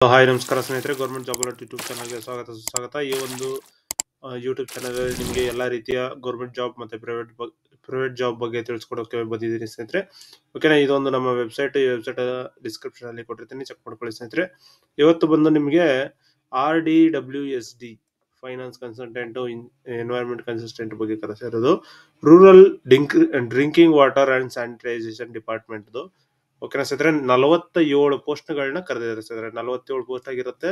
Hi ನಮಸ್ಕಾರ ಸ್ನೇಹಿತರೆ, government job alert YouTube ಚಾನಲ್ಗೆ ಸುಸ್ವಾಗತ. ಈ ಒಂದು ಯೂಟ್ಯೂಬ್ ಚಾನಲ್ ನಿಮಗೆ ಎಲ್ಲ ರೀತಿಯ ಗೌರ್ಮೆಂಟ್ ಜಾಬ್ ಮತ್ತೆ ಪ್ರೈವೇಟ್ ಜಾಬ್ ಬಗ್ಗೆ ತಿಳಿಸ್ಕೊಡೋಕೆ ಬಂದಿದ್ದೀನಿ ಸ್ನೇಹಿತರೆ. ಓಕೆನಾ, ಇದೊಂದು ನಮ್ಮ ವೆಬ್ಸೈಟ್. ಈ ವೆಬ್ಸೈಟ್ ಡಿಸ್ಕ್ರಿಪ್ಷನ್ ಅಲ್ಲಿ ಕೊಟ್ಟಿರ್ತೀನಿ, ಚೆಕ್ ಮಾಡ್ಕೊಳ್ಳಿ ಸ್ನೇಹಿತರೆ. ಇವತ್ತು ಬಂದು ನಿಮಗೆ RDWSD finance consultant environment consistent ಬಗ್ಗೆ ಕರೆಸ್ತಾ ಇರೋದು. Rural drinking water and sanitisation department. ಓಕೆನಾ ಸ್ನೇಹಿತರೆ, 47 ಪೋಸ್ಟ್ಗಳನ್ನ ಕರೆದಿದ್ದಾರೆ ಸ್ನೇಹಿತರೆ. 47 ಪೋಸ್ಟ್ ಆಗಿರುತ್ತೆ.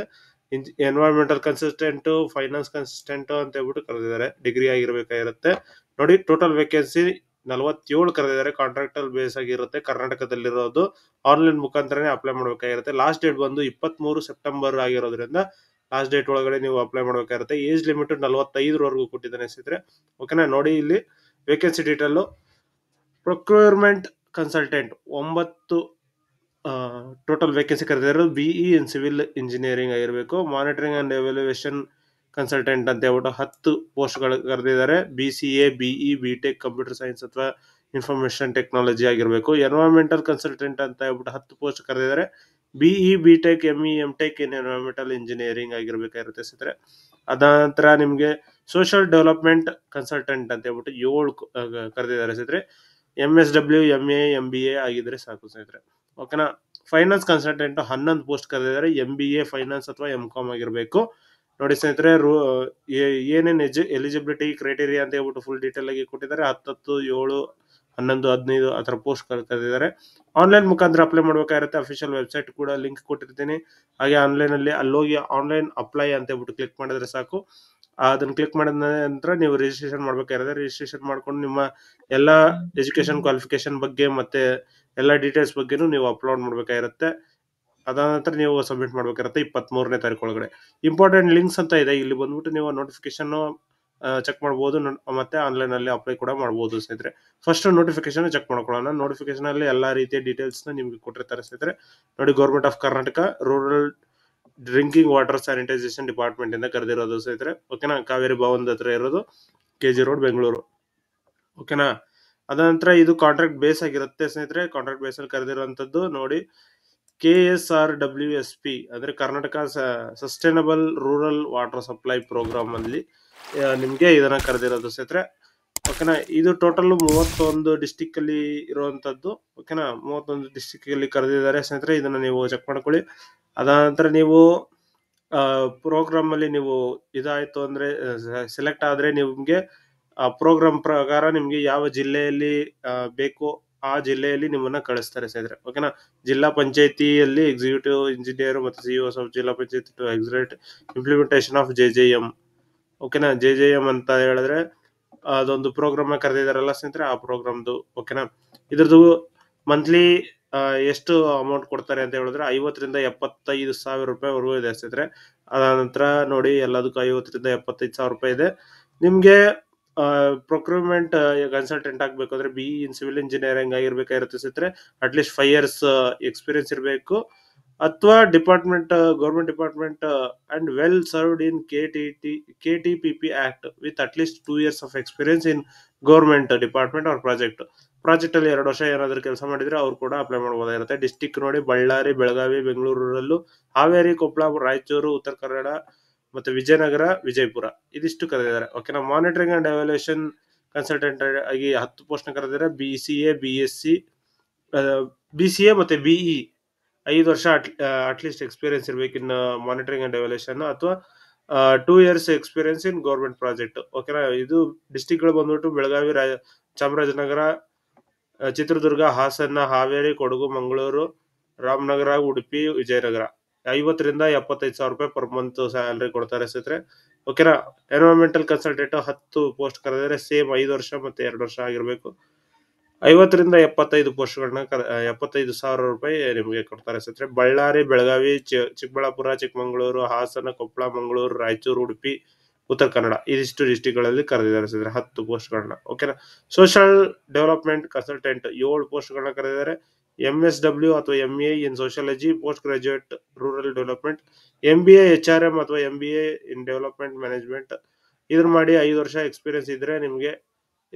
ಎನ್ವೈರನ್ಮೆಂಟಲ್ ಕನ್ಸಿಸ್ಟೆಂಟ್, ಫೈನಾನ್ಸ್ ಕನ್ಸಿಸ್ಟೆಂಟ್ ಅಂತ ಹೇಳ್ಬಿಟ್ಟು ಕರೆದಿದ್ದಾರೆ. ಡಿಗ್ರಿ ಆಗಿರ್ಬೇಕಾಗಿರುತ್ತೆ. ನೋಡಿ, ಟೋಟಲ್ ವೇಕೆನ್ಸಿ 47 ಕರೆದಿದ್ದಾರೆ. ಕಾಂಟ್ರಾಕ್ಟಲ್ ಬೇಸ್ ಆಗಿರುತ್ತೆ. ಕರ್ನಾಟಕದಲ್ಲಿರೋದು. ಆನ್ಲೈನ್ ಮುಖಾಂತರನೇ ಅಪ್ಲೈ ಮಾಡಬೇಕಾಗಿರುತ್ತೆ. ಲಾಸ್ಟ್ ಡೇಟ್ ಬಂದು 23 ಸೆಪ್ಟೆಂಬರ್ ಆಗಿರೋದ್ರಿಂದ ಲಾಸ್ಟ್ ಡೇಟ್ ಒಳಗಡೆ ನೀವು ಅಪ್ಲೈ ಮಾಡಬೇಕಾಗಿರುತ್ತೆ. ಏಜ್ ಲಿಮಿಟ್ 45 ಕೊಟ್ಟಿದ್ದಾನೆ ಸ್ನೇಹಿತರೆ. ಓಕೆನಾ, ನೋಡಿ ಇಲ್ಲಿ vacancy detail. Procurement consultant 9 total vacancy ಕರೆದಿದ್ದಾರೆ. ಬಿಇ ಇನ್ ಸಿವಿಲ್ ಇಂಜಿನಿಯರಿಂಗ್ ಆಗಿರಬೇಕು. ಮಾನಿಟರಿಂಗ್ ಅಂಡ್ ಎವ್ಯಾಲ್ಯೂಯೇಷನ್ ಕನ್ಸಲ್ಟೆಂಟ್ ಅಂತ ಹೇಳ್ಬಿಟ್ಟು 10 ಪೋಸ್ಟ್ಗಳು ಕರೆದಿದ್ದಾರೆ. BCA, BE, BTech computer science ಅಥವಾ ಇನ್ಫಾರ್ಮೇಶನ್ ಟೆಕ್ನಾಲಜಿ ಆಗಿರಬೇಕು. ಎನ್ವೈರನ್ಮೆಂಟಲ್ ಕನ್ಸಲ್ಟೆಂಟ್ ಅಂತ ಹೇಳ್ಬಿಟ್ಟು 10 ಪೋಸ್ಟ್ ಕರೆದಿದ್ದಾರೆ. BE, BTech, ME, MTech in environmental engineering ಆಗಿರ್ಬೇಕಾಗಿರುತ್ತೆ ಸ್ನೇಹಿತರೆ. ಅದ ನಂತರ ನಿಮಗೆ ಸೋಷಿಯಲ್ ಡೆವಲಪ್ಮೆಂಟ್ ಕನ್ಸಲ್ಟೆಂಟ್ ಅಂತ ಹೇಳ್ಬಿಟ್ಟು 7 ಕರೆದಿದ್ದಾರೆ ಸ್ನೇಹಿತರೆ. MSW, MA, MBA ಆಗಿದ್ರೆ ಸಾಕು ಸ್ನೇಹಿತರೆ. ಓಕೆನಾ, ಫೈನಾನ್ಸ್ ಕನ್ಸಲ್ಟೆಂಟ್ 11 ಪೋಸ್ಟ್ ಕರೆದಿದ್ದಾರೆ. MBA ಫೈನಾನ್ಸ್ ಅಥವಾ MCOM ಆಗಿರಬೇಕು. ನೋಡಿ ಸ್ನೇಹಿತರೆ, ಏನೇನು ಎಲಿಜಿಬಿಲಿಟಿ ಕ್ರೈಟೀರಿಯಾ ಅಂತ ಹೇಳ್ಬಿಟ್ಟು ಫುಲ್ ಡೀಟೇಲ್ ಆಗಿ ಕೊಟ್ಟಿದ್ದಾರೆ. 10, 7, 11, 15 ಆ ಥರ ಪೋಸ್ಟ್ ಕರೆದಿದ್ದಾರೆ. ಆನ್ಲೈನ್ ಮುಖಾಂತರ ಅಪ್ಲೈ ಮಾಡಬೇಕಾಗಿರುತ್ತೆ. ಅಫಿಷಿಯಲ್ ವೆಬ್ಸೈಟ್ ಕೂಡ ಲಿಂಕ್ ಕೊಟ್ಟಿರ್ತೀನಿ. ಹಾಗೆ ಆನ್ಲೈನಲ್ಲಿ ಅಲ್ಲೋಗಿ ಆನ್ಲೈನ್ ಅಪ್ಲೈ ಅಂತ ಹೇಳ್ಬಿಟ್ಟು ಕ್ಲಿಕ್ ಮಾಡಿದ್ರೆ ಸಾಕು. ಅದನ್ನ ಕ್ಲಿಕ್ ಮಾಡಿದ ನಂತರ ನೀವು ರಿಜಿಸ್ಟ್ರೇಷನ್ ಮಾಡ್ಬೇಕಾಗಿರುತ್ತೆ. ರಿಜಿಸ್ಟ್ರೇಷನ್ ಮಾಡ್ಕೊಂಡು ನಿಮ್ಮ ಎಲ್ಲ ಎಜುಕೇಶನ್ ಕ್ವಾಲಿಫಿಕೇಶನ್ ಬಗ್ಗೆ ಮತ್ತೆ ಎಲ್ಲ ಡೀಟೇಲ್ಸ್ ಬಗ್ಗೆನೂ ನೀವು ಅಪ್ಲೋಡ್ ಮಾಡಬೇಕಾಗಿರುತ್ತೆ. ಅದಾದ ನಂತರ ನೀವು ಸಬ್ಮಿಟ್ ಮಾಡಬೇಕಾಗಿರುತ್ತೆ 23ನೇ ತಾರೀಕು ಒಳಗಡೆ. ಇಂಪಾರ್ಟೆಂಟ್ ಲಿಂಕ್ಸ್ ಅಂತ ಇದೆ, ಇಲ್ಲಿ ಬಂದ್ಬಿಟ್ಟು ನೀವು ನೋಟಿಫಿಕೇಶನ್ ಚೆಕ್ ಮಾಡ್ಬೋದು, ಮತ್ತೆ ಆನ್ಲೈನ್ ಅಲ್ಲಿ ಅಪ್ಲೈ ಕೂಡ ಮಾಡ್ಬೋದು ಸ್ನೇಹಿತರೆ. ಫಸ್ಟ್ ನೋಟಿಫಿಕೇಶನ್ ಚೆಕ್ ಮಾಡ್ಕೊಳ್ಳೋಣ. ನೋಟಿಫಿಕೇಶನ್ ಅಲ್ಲಿ ಎಲ್ಲಾ ರೀತಿಯ ಡೀಟೇಲ್ಸ್ ನಿಮ್ಗೆ ಕೊಟ್ಟಿರ್ತಾರೆ ಸ್ನೇಹಿತರೆ. ನೋಡಿ, government of Karnataka rural drinking water sanitisation department ಇಂದ ಕರೆದಿರೋದು ಸ್ನೇಹಿತರೆ. ಓಕೆನಾ, ಕಾವೇರಿ ಭವನದ ಹತ್ರ ಇರೋದು, KG ರೋಡ್, ಬೆಂಗಳೂರು. ಓಕೆನಾ, ಅದ ನಂತರ ಇದು ಕಾಂಟ್ರಾಕ್ಟ್ ಬೇಸ್ ಆಗಿರುತ್ತೆ ಸ್ನೇಹಿತರೆ. ಕಾಂಟ್ರಾಕ್ಟ್ ಬೇಸ್ ಅಲ್ಲಿ ಕರೆದಿರುವಂತದ್ದು. ನೋಡಿ, KSRWSP ಅಂದ್ರೆ Karnataka sustainable rural water supply programme ಅಲ್ಲಿ ನಿಮ್ಗೆ ಇದನ್ನ ಕರೆದಿರೋದು ಸ್ನೇಹಿತರೆ. ಓಕೆನಾ, ಇದು ಟೋಟಲ್ 31 ಡಿಸ್ಟಿಕ್ ಅಲ್ಲಿ ಇರುವಂತದ್ದು. ಓಕೆನಾ, 31 ಡಿಸ್ಟಿಕ್ ಅಲ್ಲಿ ಕರೆದಿದ್ದಾರೆ ಸ್ನೇಹಿತರೆ. ಇದನ್ನ ನೀವು ಚೆಕ್ ಮಾಡ್ಕೊಳ್ಳಿ. ಅದ ನಂತರ ನೀವು ಪ್ರೋಗ್ರಾಮ್ ಅಲ್ಲಿ ನೀವು ಇದಾಯ್ತು ಅಂದ್ರೆ ಸೆಲೆಕ್ಟ್ ಆದ್ರೆ ನಿಮ್ಗೆ ಪ್ರೋಗ್ರಾಮ್ ಪ್ರಕಾರ ನಿಮ್ಗೆ ಯಾವ ಜಿಲ್ಲೆಯಲ್ಲಿ ಬೇಕು ಆ ಜಿಲ್ಲೆಯಲ್ಲಿ ನಿಮ್ಮನ್ನ ಕಳಿಸ್ತಾರೆ ಸ್ನೇಹಿತರೆ. ಓಕೆನಾ, ಜಿಲ್ಲಾ ಪಂಚಾಯತಿಯಲ್ಲಿ ಎಕ್ಸಿಕ್ಯೂಟಿವ್ ಇಂಜಿನಿಯರ್ ಮತ್ತು CEOs of zilla panchayat to execute implementation of JJM. ಓಕೆನಾ, JJM ಅಂತ ಹೇಳಿದ್ರೆ ಅದೊಂದು ಪ್ರೋಗ್ರಾಮ್ ಕರೆದಿದಾರಲ್ಲ ಸ್ನೇಹಿತರೆ, ಆ ಪ್ರೋಗ್ರಾಮ್ದು. ಓಕೆನಾ, ಇದ್ರದ್ದು ಮಂತ್ಲಿ ಎಷ್ಟು ಅಮೌಂಟ್ ಕೊಡ್ತಾರೆ ಅಂತ ಹೇಳಿದ್ರೆ 50,000 ರಿಂದ 75,000 ರೂಪಾಯಿವರೆಗೂ ಇದೆ ಸ್ನೇಹಿತರೆ. ಅದ ನಂತರ ನೋಡಿ, ಎಲ್ಲದಕ್ಕೂ 50,000 ರಿಂದ 75,000 ರೂಪಾಯಿ ಇದೆ. ನಿಮ್ಗೆ ಪ್ರೊಕ್ಯೂರ್ಮೆಂಟ್ ಕನ್ಸಲ್ಟೆಂಟ್ ಆಗ್ಬೇಕು ಅಂದ್ರೆ BE ಇನ್ ಸಿವಿಲ್ ಇಂಜಿನಿಯರಿಂಗ್ ಆಗಿರ್ಬೇಕಾಗಿರುತ್ತೆ ಸ್ನೇಹಿತರೆ. ಅಟ್ಲೀಸ್ಟ್ 5 years ಎಕ್ಸ್ಪೀರಿಯನ್ಸ್ ಇರಬೇಕು. ಅಥವಾ government department and well served in KTPP act with at least 2 years of experience in government department ಅವ್ರ ಪ್ರಾಜೆಕ್ಟ್ ಅಲ್ಲಿ 2 ವರ್ಷ ಏನಾದ್ರು ಕೆಲಸ ಮಾಡಿದ್ರೆ ಅವ್ರು ಕೂಡ ಅಪ್ಲೈ ಮಾಡಬಹುದಾಗಿರುತ್ತೆ. ಡಿಸ್ಟಿಕ್ ನೋಡಿ, ಬಳ್ಳಾರಿ, ಬೆಳಗಾವಿ, ಬೆಂಗಳೂರಲ್ಲೂ, ಹಾವೇರಿ, ಕೊಪ್ಪಳ, ರಾಯಚೂರು, ಉತ್ತರ ಕನ್ನಡ ಮತ್ತೆ ವಿಜಯನಗರ, ವಿಜಯಪುರ ಇದಿಷ್ಟು ಕರೆದಿದ್ದಾರೆ. ಓಕೆನಾ, ಮಾನಿಟರಿಂಗ್ ಅಂಡ್ ಎವ್ಯಾಲ್ಯೂಯೇಷನ್ ಕನ್ಸಲ್ಟೆಂಟ್ ಆಗಿ 10 ಪೋಸ್ಟ್ ಕರೆದಿದ್ದಾರೆ. BCA ಮತ್ತೆ BE 5 ವರ್ಷ ಅಟ್ಲೀಸ್ಟ್ ಎಕ್ಸ್ಪೀರಿಯನ್ಸ್ ಇರ್ಬೇಕು ಇನ್ ಮಾನಿಟರಿಂಗ್ ಅಂಡ್ ಎವ್ಯಾಲ್ಯೂಯೇಷನ್, ಅಥವಾ 2 years experience in government project. ಓಕೆನಾ, ಇದು ಡಿಸ್ಟಿಕ್ ಗಳು ಬಂದ್ಬಿಟ್ಟು ಬೆಳಗಾವಿ, ಚಾಮರಾಜನಗರ, ಚಿತ್ರದುರ್ಗ, ಹಾಸನ, ಹಾವೇರಿ, ಕೊಡಗು, ಮಂಗಳೂರು, ರಾಮನಗರ, ಉಡುಪಿ, ವಿಜಯನಗರ. 50,000 ರಿಂದ 75,000 ರೂಪಾಯಿ ಪರ್ ಮಂತ್ ಸ್ಯಾಲರಿ ಕೊಡ್ತಾರೆ ಸ್ನೇಹಿತರೆ. ಓಕೆನಾ, ಎನ್ವೈರನ್ಮೆಂಟಲ್ ಕನ್ಸಲ್ಟೆಂಟ್ 10 ಪೋಸ್ಟ್ ಕರೆದಿದ್ದಾರೆ. ಸೇಮ್ 5 ವರ್ಷ ಮತ್ತೆ 2 ವರ್ಷ ಆಗಿರ್ಬೇಕು. 50 ರಿಂದ 75 ಪೋಸ್ಟ್ಗಳನ್ನ 75,000 ರೂಪಾಯಿ ನಿಮಗೆ ಕೊಡ್ತಾರೆ ಸ್ನೇಹಿತರೆ. ಬಳ್ಳಾರಿ, ಬೆಳಗಾವಿ, ಚಿಕ್ಕಬಳ್ಳಾಪುರ, ಚಿಕ್ಕಮಗಳೂರು, ಹಾಸನ, ಕೊಪ್ಪಳ, ಮಂಗಳೂರು, ರಾಯಚೂರು, ಉಡುಪಿ, ಉತ್ತರ ಕನ್ನಡ ಇದಿಷ್ಟು ಡಿಸ್ಟಿಕ್ ಗಳಲ್ಲಿ ಕರೆದಿದ್ದಾರೆ ಸ್ನೇಹಿತರೆ 10 ಪೋಸ್ಟ್ಗಳನ್ನ. ಓಕೆನಾ, ಸೋಷಿಯಲ್ ಡೆವಲಪ್ಮೆಂಟ್ ಕನ್ಸಲ್ಟೆಂಟ್ 7 ಪೋಸ್ಟ್ಗಳನ್ನ ಕರೆದಿದ್ದಾರೆ. MSW ಅಥವಾ MA in sociology, post graduate rural development, MBA HRM ಅಥವಾ MBA ಇನ್ ಡೆವಲಪ್ಮೆಂಟ್ ಮ್ಯಾನೇಜ್ಮೆಂಟ್. ಇದ್ರ ಮಾಡಿ 5 ವರ್ಷ ಎಕ್ಸ್ಪೀರಿಯನ್ಸ್ ಇದ್ರೆ ನಿಮ್ಗೆ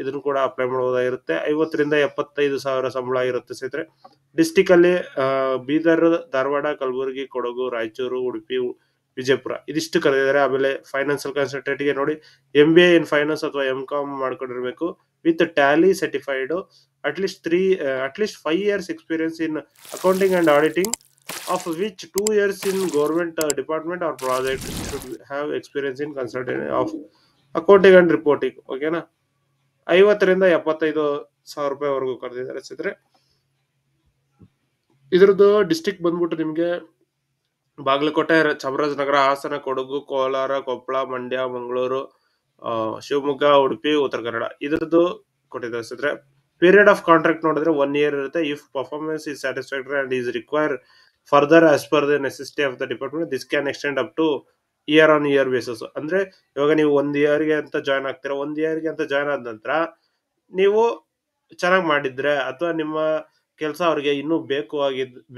ಇದನ್ನು ಕೂಡ ಅಪ್ಲೈ ಮಾಡಬಹುದಾಗಿರುತ್ತೆ. 50ರಿಂದ 75,000 ಸಂಬಳ ಇರುತ್ತೆ ಸ್ನೇಹಿತರೆ. ಡಿಸ್ಟಿಕ್ ಅಲ್ಲಿ ಬೀದರ್, ಧಾರವಾಡ, ಕಲಬುರಗಿ, ಕೊಡಗು, ರಾಯಚೂರು, ಉಡುಪಿ, ವಿಜಯಪುರ ಇದಿಷ್ಟು ಕರೆದಿದ್ದಾರೆ. ಆಮೇಲೆ ಫೈನಾನ್ಸಿಯಲ್ ಕನ್ಸಲ್ಟೆಂಟ್ ಗೆ ನೋಡಿ MBA ಇನ್ ಫೈನಾನ್ಸ್ ಅಥವಾ MCOM ಮಾಡ್ಕೊಂಡಿರ್ಬೇಕು with Tally certified, at least 5 years experience in accounting and auditing, of which 2 years in government department or project, should have experience in consulting of accounting and reporting. ಓಕೆನಾ. 50ರಿಂದ 75,000 ರೂಪಾಯಿವರೆಗೂ ಕರೆದಿದ್ದಾರೆ ಸ್ನೇಹಿತರೆ. ಇದ್ರದ್ದು district ಬಂದ್ಬಿಟ್ಟು ನಿಮ್ಗೆ ಬಾಗಲಕೋಟೆ, ಚಾಮರಾಜನಗರ, ಹಾಸನ, ಕೊಡಗು, ಕೋಲಾರ, ಕೊಪ್ಪಳ, ಮಂಡ್ಯ, ಮಂಗಳೂರು, ಶಿವಮೊಗ್ಗ, ಉಡುಪಿ, ಉತ್ತರ ಕನ್ನಡ ಇದ್ರದ್ದು ಕೊಟ್ಟಿದ್ದಾರೆ ಸ್ನೇಹಿತರೆ. ಪೀರಿಯಡ್ ಆಫ್ ಕಾಂಟ್ರಾಕ್ಟ್ ನೋಡಿದ್ರೆ 1 year ಇರುತ್ತೆ. If performance is satisfactory and is require further as per the necessity of the department, this can extend up to year basis. ಅಂದ್ರೆ ಇವಾಗ ನೀವು 1 yearಗೆ ಅಂತ ಜಾಯ್ನ್ ಆಗ್ತೀರಾ, 1 yearಗೆ ಅಂತ ಜಾಯ್ನ್ ಆದ ನಂತರ ನೀವು ಚೆನ್ನಾಗಿ ಮಾಡಿದ್ರೆ ಅಥವಾ ನಿಮ್ಮ ಕೆಲಸ ಅವ್ರಿಗೆ ಇನ್ನೂ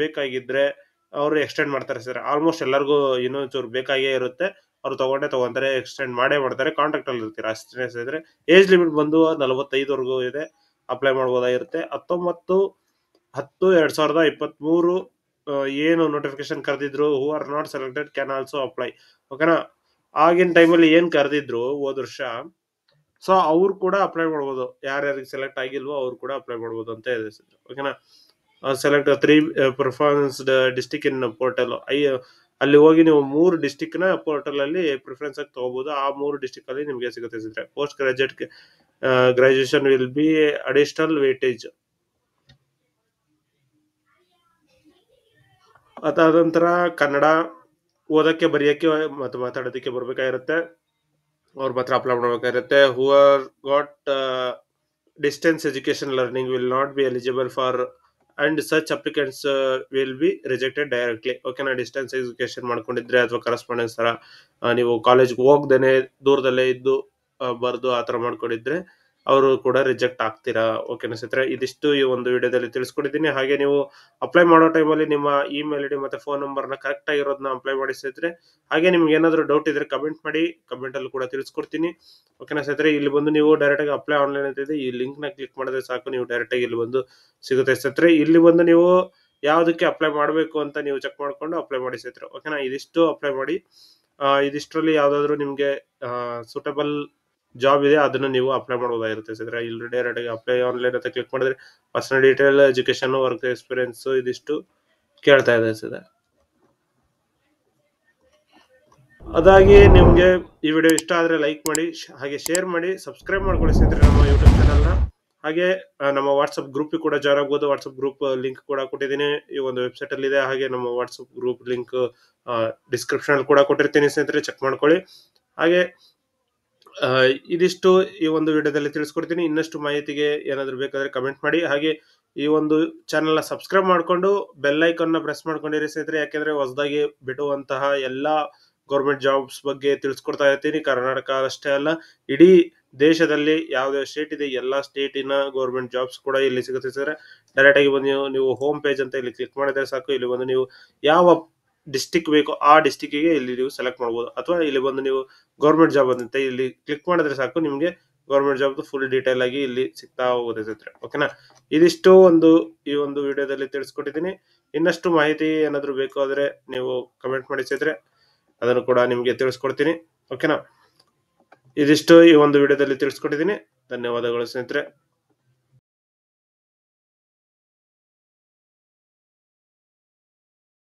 ಬೇಕಾಗಿದ್ರೆ ಅವರು ಎಕ್ಸ್ಟೆಂಡ್ ಮಾಡ್ತಾರೆ ಸರ್. ಆಲ್ಮೋಸ್ಟ್ ಎಲ್ಲರಿಗೂ ಇನ್ನೊಂಚೂರು ಬೇಕಾಗೇ ಇರುತ್ತೆ, ಅವ್ರು ತಗೊಂತಾರೆ, ಎಕ್ಸ್ಟೆಂಡ್ ಮಾಡೇ ಮಾಡ್ತಾರೆ. ಕಾಂಟ್ರಾಕ್ಟ್ ಅಲ್ಲಿ ಇರ್ತೀರಾ ಅಷ್ಟೇ ಸ್ನೇಹಿತರೆ. ಏಜ್ ಲಿಮಿಟ್ ಬಂದು 45ವರೆಗೂ ಇದೆ, ಅಪ್ಲೈ ಮಾಡಬಹುದಾಗಿರುತ್ತೆ. 19/10/2023 ಏನು ನೋಟಿಫಿಕೇಶನ್ ಕರೆದಿದ್ರು, who are not selected can also apply. ಓಕೆನಾ. ಆಗಿನ ಟೈಮಲ್ಲಿ ಏನ್ ಕರೆದಿದ್ರು ಹೋದ ವರ್ಷ, ಸೊ ಅವ್ರು ಕೂಡ ಅಪ್ಲೈ ಮಾಡ್ಬೋದು. ಯಾರ್ಯಾರಿಗೆ ಸೆಲೆಕ್ಟ್ ಆಗಿಲ್ವೋ ಅವ್ರು ಕೂಡ ಅಪ್ಲೈ ಮಾಡ್ಬೋದು ಅಂತ ಇದೆ. ಓಕೆನಾ. ಸೆಲೆಕ್ಟ್ 3 ಪ್ರಿಫರೆನ್ಸ್ ಡಿಸ್ಟಿಕ್ ಇನ್ ಪೋರ್ಟಲ್. ಅಲ್ಲಿ ಹೋಗಿ ನೀವು 3 ಡಿಸ್ಟಿಕ್ ನ ಪೋರ್ಟಲ್ ಅಲ್ಲಿ ಪ್ರಿಫರೆನ್ಸ್ ಆಗಿ ತಗೋಬಹುದು. ಆ 3 ಡಿಸ್ಟಿಕ್ ಅಲ್ಲಿ ನಿಮಗೆ ಸಿಗುತ್ತೆ ಸ್ನೇಹಿತರೆ. Post graduation will be additional weightage. ಅದಾದ ನಂತರ ಕನ್ನಡ ಓದಕ್ಕೆ, ಬರೆಯಕ್ಕೆ ಮತ್ತು ಮಾತಾಡೋದಕ್ಕೆ ಬರ್ಬೇಕಾಗಿರುತ್ತೆ. ಅವ್ರು ಮಾತ್ರ ಅಪ್ಲೈ ಮಾಡಬೇಕಾಗಿರುತ್ತೆ. Who are got distance education learning will not be eligible for and such applicants will be rejected directly. ಓಕೆನಾ. ಡಿಸ್ಟೆನ್ಸ್ ಎಜುಕೇಶನ್ ಮಾಡ್ಕೊಂಡಿದ್ರೆ ಅಥವಾ ಕರೆಸ್ಪಾಂಡೆನ್ಸ್ ತರ ನೀವು ಕಾಲೇಜ್ಗೆ ಹೋಗ್ದೇನೆ ದೂರದಲ್ಲೇ ಇದ್ದು ಬರ್ದು ಆತರ ಮಾಡ್ಕೊಂಡಿದ್ರೆ ಅವರು ಕೂಡ ರಿಜೆಕ್ಟ್ ಆಗ್ತೀರಾ. ಓಕೆನಾ ಸ್ನೇಹಿತರೆ. ಇದಿಷ್ಟು ಈ ಒಂದು ವಿಡಿಯೋದಲ್ಲಿ ತಿಳಿಸ್ಕೊಟ್ಟಿದ್ದೀನಿ. ಹಾಗೆ ನೀವು ಅಪ್ಲೈ ಮಾಡೋ ಟೈಮಲ್ಲಿ ನಿಮ್ಮ ಇಮೇಲ್ ID ಮತ್ತೆ ಫೋನ್ ನಂಬರ್ನ ಕರೆಕ್ಟ್ ಆಗಿರೋದನ್ನ ಅಪ್ಲೈ ಮಾಡಿ ಸ್ನೇಹಿತರೆ. ಹಾಗೆ ನಿಮ್ಗೆ ಏನಾದ್ರು ಡೌಟ್ ಇದ್ರೆ ಕಮೆಂಟ್ ಮಾಡಿ, ಕಮೆಂಟ್ ಅಲ್ಲಿ ಕೂಡ ತಿಳಿಸ್ಕೊಡ್ತೀನಿ. ಓಕೆನಾ ಸ್ನೇಹಿತರೆ. ಇಲ್ಲಿ ಬಂದು ನೀವು ಡೈರೆಕ್ಟ್ ಆಗಿ ಅಪ್ಲೈ ಆನ್ಲೈನ್ ಅಂತ ಇದೆ, ಈ ಲಿಂಕ್ ನ ಕ್ಲಿಕ್ ಮಾಡಿದ್ರೆ ಸಾಕು, ನೀವು ಡೈರೆಕ್ಟ್ ಆಗಿ ಇಲ್ಲಿ ಬಂದು ಸಿಗುತ್ತೆ ಸ್ನೇಹಿತರೆ. ಇಲ್ಲಿ ಬಂದು ನೀವು ಯಾವ್ದಕ್ಕೆ ಅಪ್ಲೈ ಮಾಡಬೇಕು ಅಂತ ನೀವು ಚೆಕ್ ಮಾಡ್ಕೊಂಡು ಅಪ್ಲೈ ಮಾಡಿ ಸ್ನೇಹಿತರೆ. ಓಕೆನಾ. ಇದಿಷ್ಟು ಅಪ್ಲೈ ಮಾಡಿ. ಇದಿಷ್ಟರಲ್ಲಿ ಯಾವ್ದಾದ್ರು ನಿಮ್ಗೆ ಸೂಟಬಲ್ ಜಾಬ್ ಇದೆ ಅದನ್ನ ನೀವು ಅಪ್ಲೈ ಮಾಡಬಹುದಾಗಿರುತ್ತೆ ಸ್ನೇಹಿತರೆ. ಇಲ್ಲಿ ಡೈರೆಕ್ಟ್ ಆಗಿ ಅಪ್ಲೈ ಆನ್ಲೈನ್ ಅಂತ ಕ್ಲಿಕ್ ಮಾಡಿದ್ರೆ personal detail, education, work experience ಇದಿಷ್ಟು ಕೇಳ್ತಾ ಇದೆ ಸ್ನೇಹಿತರೆ. ಅದಾಗಿ ನಿಮ್ಗೆ ಈ ವಿಡಿಯೋ ಇಷ್ಟ ಆದ್ರೆ ಲೈಕ್ ಮಾಡಿ, ಹಾಗೆ ಶೇರ್ ಮಾಡಿ, ಸಬ್ಸ್ಕ್ರೈಬ್ ಮಾಡ್ಕೊಳ್ಳಿ ಸ್ನೇಹಿತರೆ ನಮ್ಮ ಯೂಟ್ಯೂಬ್ ಚಾನಲ್ನ. ಹಾಗೆ ನಮ್ಮ ವಾಟ್ಸಪ್ ಗ್ರೂಪ್ ಕೂಡ ಜಾಯ್ನ್ ಆಗ್ಬೋದು. ವಾಟ್ಸಪ್ ಗ್ರೂಪ್ ಲಿಂಕ್ ಕೂಡ ಕೊಟ್ಟಿದ್ದೀನಿ, ಈ ಒಂದು ವೆಬ್ಸೈಟ್ ಅಲ್ಲಿ ಇದೆ. ಹಾಗೆ ನಮ್ಮ ವಾಟ್ಸಪ್ ಗ್ರೂಪ್ ಲಿಂಕ್ ಡಿಸ್ಕ್ರಿಪ್ಷನ್ ಅಲ್ಲಿ ಕೂಡ ಕೊಟ್ಟಿರ್ತೀನಿ ಸ್ನೇಹಿತರೆ, ಚೆಕ್ ಮಾಡ್ಕೊಳ್ಳಿ. ಹಾಗೆ ಇದಿಷ್ಟು ಈ ಒಂದು ವಿಡಿಯೋದಲ್ಲಿ ತಿಳಿಸ್ಕೊಡ್ತೀನಿ. ಇನ್ನಷ್ಟು ಮಾಹಿತಿಗೆ ಏನಾದ್ರು ಬೇಕಾದ್ರೆ ಕಮೆಂಟ್ ಮಾಡಿ. ಹಾಗೆ ಈ ಒಂದು ಚಾನೆಲ್ ನ ಸಬ್ಸ್ಕ್ರೈಬ್ ಮಾಡ್ಕೊಂಡು ಬೆಲ್ ಐಕಾನ್ ನ ಪ್ರೆಸ್ ಮಾಡ್ಕೊಂಡಿರಿ ಸ್ನೇಹಿತರೆ. ಯಾಕೆಂದ್ರೆ ಹೊಸದಾಗಿ ಬಿಡುವಂತಹ ಎಲ್ಲಾ ಗೌರ್ಮೆಂಟ್ ಜಾಬ್ಸ್ ಬಗ್ಗೆ ತಿಳಿಸ್ಕೊಡ್ತಾ ಇರ್ತೀನಿ. ಕರ್ನಾಟಕ ಅಷ್ಟೇ ಅಲ್ಲ, ಇಡೀ ದೇಶದಲ್ಲಿ ಯಾವ್ದೇ ಸ್ಟೇಟ್ ಇದೆ ಎಲ್ಲಾ ಸ್ಟೇಟಿನ ಗೌರ್ಮೆಂಟ್ ಜಾಬ್ಸ್ ಕೂಡ ಇಲ್ಲಿ ಸಿಗುತ್ತೆ ಸರ್. ಡೈರೆಕ್ಟ್ ಆಗಿ ಬಂದು ನೀವು ಹೋಮ್ ಪೇಜ್ ಅಂತ ಇಲ್ಲಿ ಕ್ಲಿಕ್ ಮಾಡಿದ್ರೆ ಸಾಕು. ಇಲ್ಲಿ ಬಂದು ನೀವು ಯಾವ ಡಿಸ್ಟಿಕ್ ಬೇಕು ಆ ಡಿಸ್ಟಿಕ್ ಗೆ ಇಲ್ಲಿ ನೀವು ಸೆಲೆಕ್ಟ್ ಮಾಡಬಹುದು. ಅಥವಾ ಇಲ್ಲಿ ಬಂದು ನೀವು ಗೌರ್ಮೆಂಟ್ ಜಾಬ್ ಅಂತ ಇಲ್ಲಿ ಕ್ಲಿಕ್ ಮಾಡಿದ್ರೆ ಸಾಕು, ನಿಮ್ಗೆ ಗೌರ್ಮೆಂಟ್ ಜಾಬ್ ಫುಲ್ ಡೀಟೇಲ್ ಆಗಿ ಇಲ್ಲಿ ಸಿಗ್ತಾ ಹೋಗುತ್ತೆ ಸ್ನೇಹಿತರೆ. ಓಕೆನಾ. ಇದಿಷ್ಟು ಈ ಒಂದು ವಿಡಿಯೋದಲ್ಲಿ ತಿಳಿಸ್ಕೊಟ್ಟಿದ್ದೀನಿ. ಇನ್ನಷ್ಟು ಮಾಹಿತಿ ಏನಾದ್ರು ಬೇಕು ಆದ್ರೆ ನೀವು ಕಮೆಂಟ್ ಮಾಡಿ ಸ್ನೇಹಿತರೆ, ಅದನ್ನು ಕೂಡ ನಿಮ್ಗೆ ತಿಳಿಸ್ಕೊಡ್ತೀನಿ. ಓಕೆನಾ. ಇದಿಷ್ಟು ಈ ಒಂದು ವಿಡಿಯೋದಲ್ಲಿ ತಿಳಿಸ್ಕೊಟ್ಟಿದ್ದೀನಿ. ಧನ್ಯವಾದಗಳು ಸ್ನೇಹಿತರೆ.